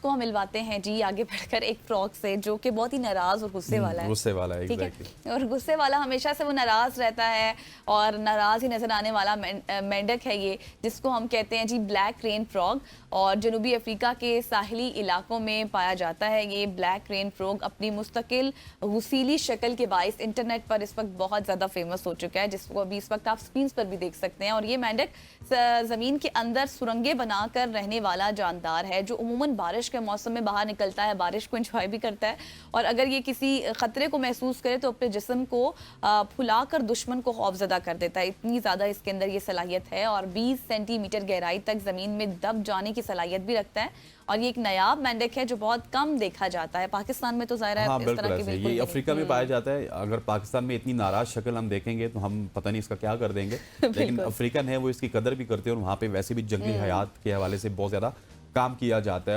आपको हम मिलवाते हैं जी आगे बढ़कर एक फ्रॉग से जो कि बहुत ही नाराज और गुस्से वाला है। गुस्से वाला है, ठीक है, एग्जैक्टली। और गुस्से वाला हमेशा से वो नाराज रहता है और नाराज ही नजर आने वाला मेंढक है ये, जिसको हम कहते हैं जी ब्लैक रेन फ्रॉग। और जनूबी अफ्रीका के साहिली इलाकों में पाया जाता है ये ब्लैक रेन फ्रॉग। अपनी मुस्तकिल वसीली शक्ल के बाइस इंटरनेट पर इस वक्त बहुत ज़्यादा फेमस हो चुका है, जिसको अभी इस वक्त आप स्क्रीन पर भी देख सकते हैं। और ये मेंढक ज़मीन के अंदर सुरंगें बनाकर रहने वाला जानदार है जो उमूमन बारिश के मौसम में बाहर निकलता है, बारिश को एंजॉय भी करता है। और अगर ये किसी खतरे को महसूस करे तो अपने जिस्म को फुलाकर दुश्मन को खौफजदा कर देता है। इतनी ज़्यादा इसके अंदर ये सलाहियत है। और 20 सेंटीमीटर गहराई तक ज़मीन में दब जाने की सलाहियत भी रखता है। और ये एक नायाब मेंढक है जो बहुत कम देखा जाता है। पाकिस्तान में तो ज़ाहिर है हाँ, इस बिल्कुल तरह के ऐसे बिल्कुल ये नहीं। अफ्रीका में पाया जाता है। अगर पाकिस्तान में इतनी नाराज शक्ल हम देखेंगे तो हम पता नहीं इसका क्या कर देंगे। लेकिन अफ्रीकन है वो इसकी कदर भी करते हैं और वहाँ पे वैसे भी जंगली हयात के हवाले से बहुत ज़्यादा काम किया जाता है।